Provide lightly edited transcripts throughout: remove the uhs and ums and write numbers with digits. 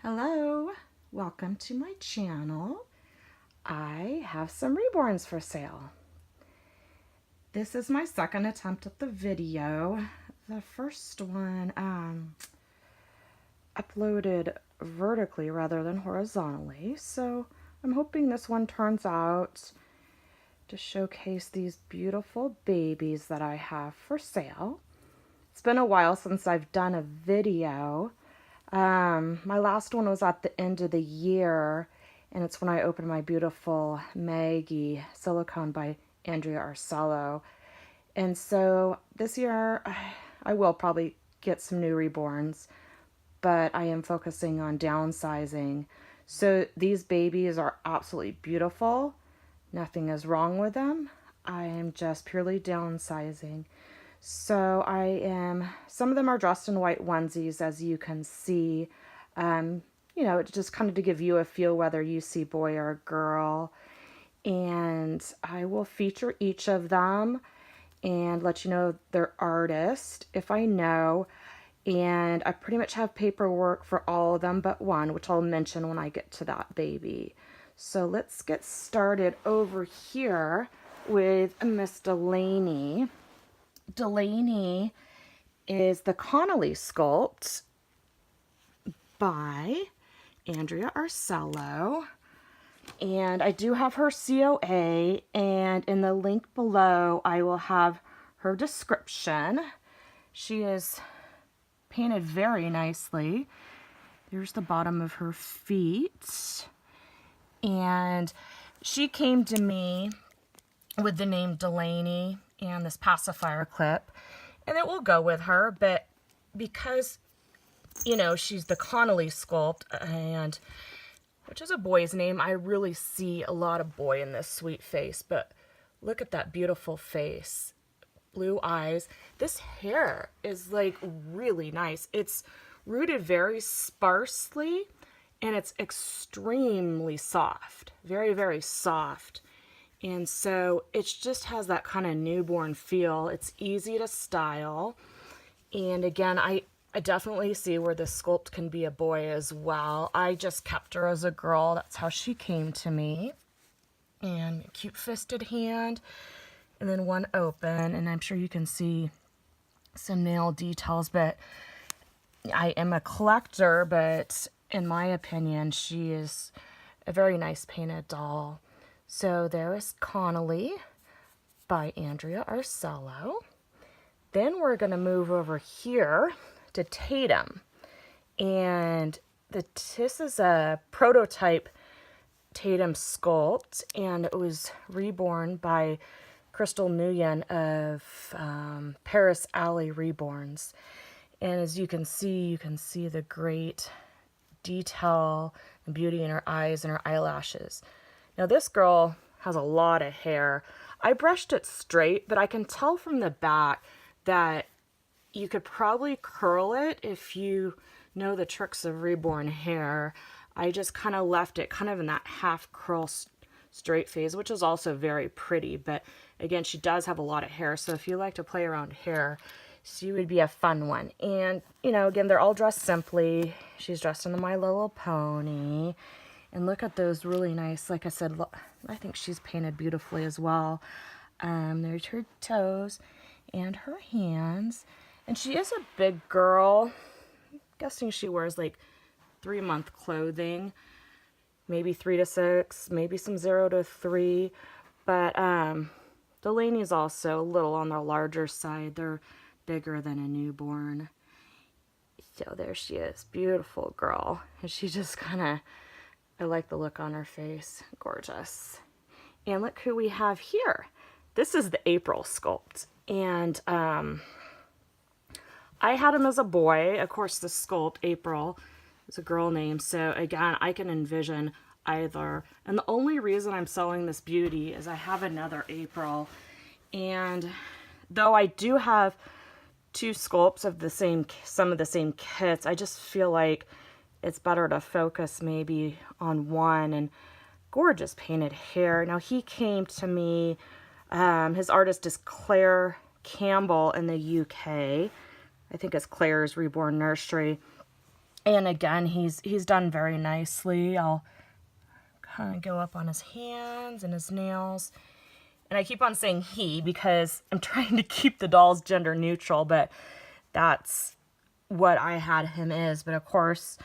Hello, welcome to my channel. I have some reborns for sale. This is my second attempt at the video. The first one uploaded vertically rather than horizontally, so I'm hoping this one turns out to showcase these beautiful babies that I have for sale. It's been a while since I've done a video. My last one was at the end of the year, and it's when I opened my beautiful Maggie silicone by Andrea Arcello. And so this year I will probably get some new reborns, but I am focusing on downsizing. So these babies are absolutely beautiful. Nothing is wrong with them. I am just purely downsizing. So some of them are dressed in white onesies, as you can see. It's just kind of to give you a feel whether you see boy or girl. And I will feature each of them and let you know their artist if I know. And I pretty much have paperwork for all of them but one, which I'll mention when I get to that baby. So let's get started over here with Miss Delaney. Delaney is the Connolly sculpt by Andrea Arcello, and I do have her COA, and in the link below I will have her description. She is painted very nicely. There's the bottom of her feet, and she came to me with the name Delaney and this pacifier clip, and it will go with her, but because she's the Connolly sculpt, and which is a boy's name, I really see a lot of boy in this sweet face. But look at that beautiful face, blue eyes. This hair is like really nice. It's rooted very sparsely, and it's extremely soft, very, very soft. And so it just has that kind of newborn feel. It's easy to style. And again, I definitely see where this sculpt can be a boy as well. I just kept her as a girl. That's how she came to me. And cute fisted hand. And then one open. And I'm sure you can see some nail details. But I am a collector. But in my opinion, she is a very nice painted doll. So there is Connolly by Andrea Arcello. Then we're going to move over here to Tatum. And this is a prototype Tatum sculpt, and it was reborn by Crystal Nguyen of Paris Alley Reborns. And as you can see the great detail and beauty in her eyes and her eyelashes. Now this girl has a lot of hair. I brushed it straight, but I can tell from the back that you could probably curl it if you know the tricks of reborn hair. I just kind of left it kind of in that half curl straight phase, which is also very pretty. But again, she does have a lot of hair, so if you like to play around hair, she would be a fun one. And, again, they're all dressed simply. She's dressed in the My Little Pony. And look at those really nice, like I said, I think she's painted beautifully as well. There's her toes and her hands. And she is a big girl. I'm guessing she wears like 3-month clothing. Maybe 3 to 6, maybe some 0 to 3. But Delaney's also a little on the larger side. They're bigger than a newborn. So there she is, beautiful girl. And she just kind of, I like the look on her face. Gorgeous. And look who we have here. This is the April sculpt. And I had him as a boy. Of course, the sculpt, April, is a girl name. So again, I can envision either. And the only reason I'm selling this beauty is I have another April. And though I do have 2 sculpts of some of the same kits, I just feel like it's better to focus maybe on one. And gorgeous painted hair. Now he came to me, his artist is Claire Campbell in the UK. I think it's Claire's Reborn Nursery. And again, he's done very nicely. I'll kind of go up on his hands and his nails. And I keep on saying he because I'm trying to keep the dolls gender neutral, but that's what I had him is. But of course,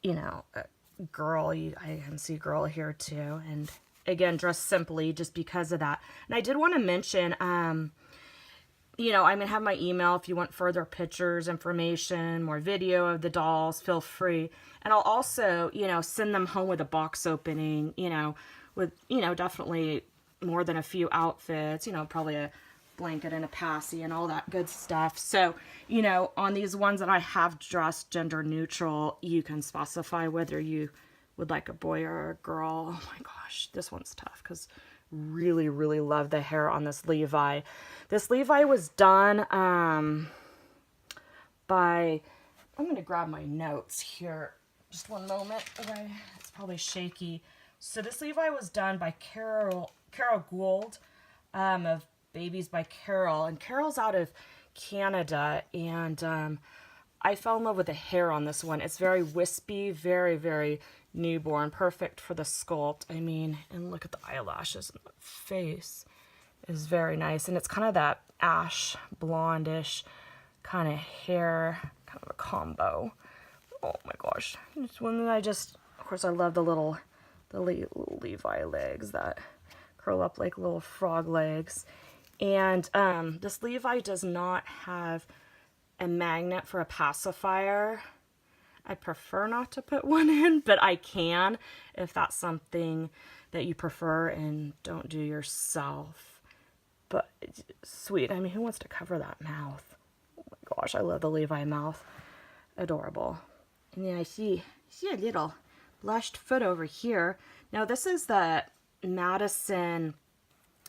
you know, girl, I can see girl here too. And again, dressed simply just because of that. And I did want to mention, you know, I'm going to have my email if you want further pictures, information, more video of the dolls, feel free. And I'll also, you know, send them home with a box opening, you know, with, you know, definitely more than a few outfits, you know, probably a blanket and a passy and all that good stuff. So, you know, on these ones that I have dressed gender neutral, you can specify whether you would like a boy or a girl. Oh my gosh, this one's tough because really, really love the hair on this Levi. This Levi was done by, I'm going to grab my notes here. Just one moment. Okay, it's probably shaky. So this Levi was done by Carol Gould of Babies by Carol. And Carol's out of Canada. And I fell in love with the hair on this one. It's very wispy, very, very newborn. Perfect for the sculpt. I mean, and look at the eyelashes and the face is very nice. And it's kind of that ash blondish kind of hair, kind of a combo. Oh my gosh. It's one that I just, of course, I love the little Levi legs that curl up like little frog legs. And this Levi does not have a magnet for a pacifier. I prefer not to put one in, but I can if that's something that you prefer and don't do yourself. But sweet. I mean, who wants to cover that mouth? Oh my gosh, I love the Levi mouth. Adorable. And then I see a little blushed foot over here. Now this is the Madison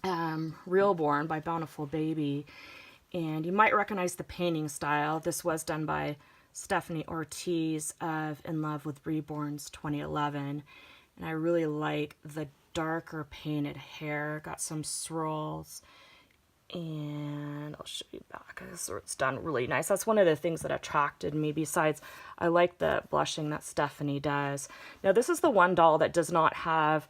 Realborn by Bountiful Baby. And you might recognize the painting style. This was done by Stephanie Ortiz of In Love with Reborns 2011. And I really like the darker painted hair. Got some swirls. And I'll show you back. So it's done really nice. That's one of the things that attracted me. Besides, I like the blushing that Stephanie does. Now, this is the one doll that does not have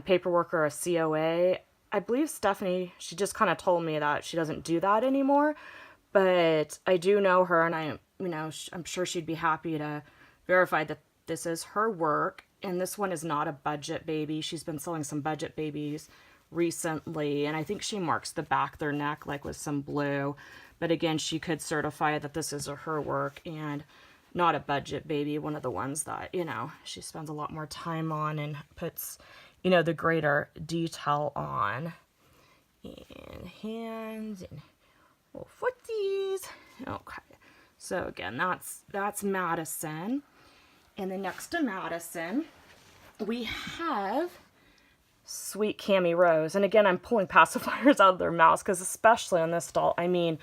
paperwork or a COA. I believe Stephanie, she just kind of told me that she doesn't do that anymore. But I do know her, and I'm sure she'd be happy to verify that this is her work. And this one is not a budget baby. She's been selling some budget babies recently, and I think she marks the back of their neck like with some blue. But again, she could certify that this is her work and not a budget baby, one of the ones that, you know, she spends a lot more time on and puts, you know, the greater detail on. And hands and little footsies. Okay, so again, that's Madison. And then next to Madison, we have Sweet Cami Rose. And again, I'm pulling pacifiers out of their mouths because especially on this doll, I mean,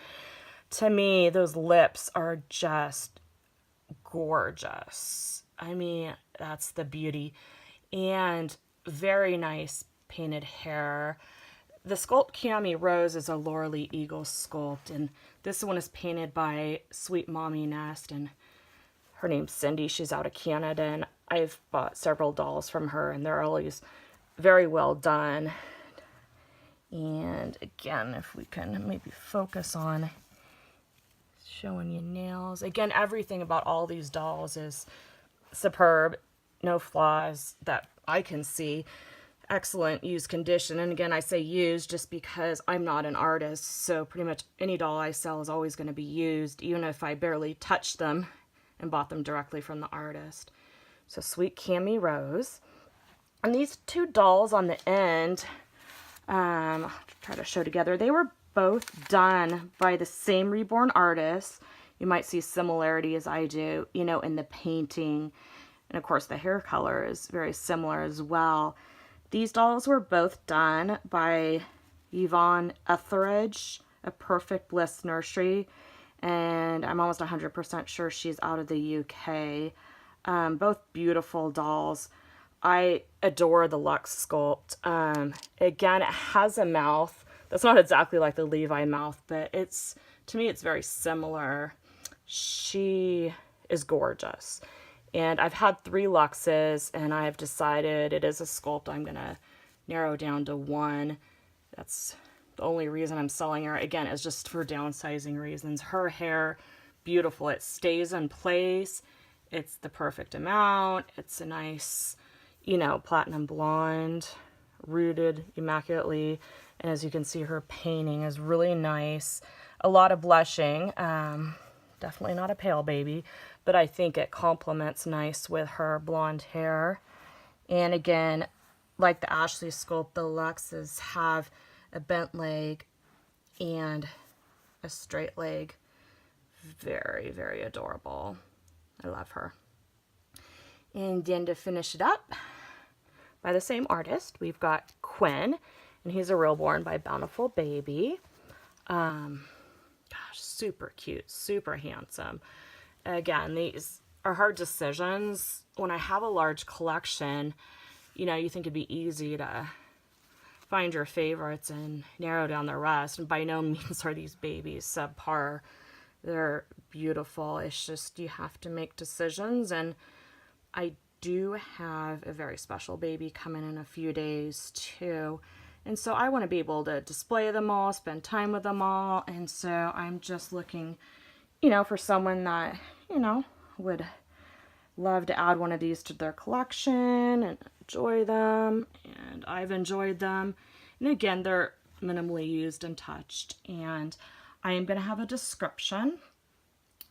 to me, those lips are just gorgeous. I mean, that's the beauty. And very nice painted hair. The sculpt Cami Rose is a Laura Lee Eagle sculpt. And this one is painted by Sweet Mommy Nest. And her name's Cindy. She's out of Canada. And I've bought several dolls from her. And they're always very well done. And again, if we can maybe focus on showing you nails. Again, everything about all these dolls is superb. No flaws that I can see. Excellent used condition. And again, I say used just because I'm not an artist. So pretty much any doll I sell is always going to be used, even if I barely touched them and bought them directly from the artist. So Sweet Cami Rose. And these two dolls on the end, I'll try to show together, they were both done by the same Reborn artist. You might see similarity as I do, you know, in the painting. And of course the hair color is very similar as well. These dolls were both done by Yvonne Etheridge of Perfect Bliss Nursery. And I'm almost 100% sure she's out of the UK. Both beautiful dolls. I adore the Luxe sculpt. Again, it has a mouth that's not exactly like the Levi mouth, but to me, it's very similar. She is gorgeous. And I've had 3 Luxes, and I've decided it is a sculpt I'm going to narrow down to 1. That's the only reason I'm selling her. Again, is just for downsizing reasons. Her hair, beautiful. It stays in place. It's the perfect amount. It's a nice, you know, platinum blonde, rooted immaculately. And as you can see, her painting is really nice. A lot of blushing. Definitely not a pale baby, but I think it complements nice with her blonde hair. And again, like the Ashley sculpt, the Luxes have a bent leg and a straight leg. Very, very adorable. I love her. And then to finish it up, by the same artist, we've got Quinn, and he's a Realborn by Bountiful Baby. Gosh, super cute, super handsome. Again, these are hard decisions. When I have a large collection, you know, you think it'd be easy to find your favorites and narrow down the rest. And by no means are these babies subpar. They're beautiful. It's just you have to make decisions. And I do have a very special baby coming in a few days too. And so I want to be able to display them all, spend time with them all. And so I'm just looking, you know, for someone that, you know, would love to add one of these to their collection and enjoy them. And I've enjoyed them. And again, they're minimally used and touched. And I am going to have a description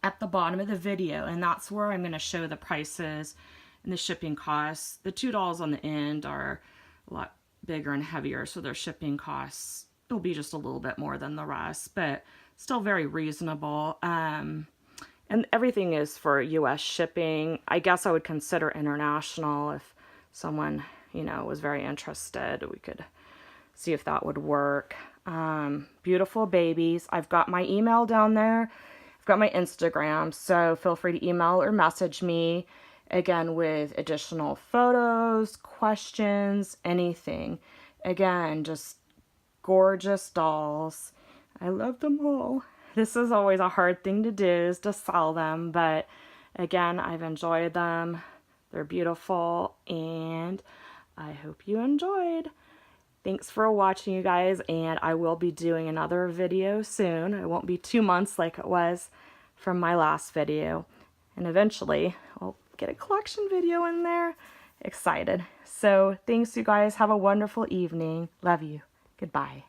at the bottom of the video. And that's where I'm going to show the prices and the shipping costs. The $2 on the end are a lot bigger and heavier, so their shipping costs will be just a little bit more than the rest, but still very reasonable. And everything is for US shipping. I guess I would consider international if someone, you know, was very interested. We could see if that would work. Beautiful babies. I've got my email down there. I've got my Instagram, so feel free to email or message me. Again, with additional photos, questions, anything. Again, just gorgeous dolls. I love them all. This is always a hard thing to do, is to sell them. But again, I've enjoyed them. They're beautiful. And I hope you enjoyed. Thanks for watching, you guys. And I will be doing another video soon. It won't be 2 months like it was from my last video. And eventually, I'll get a collection video in there. Excited. So thanks, you guys. Have a wonderful evening. Love you. Goodbye.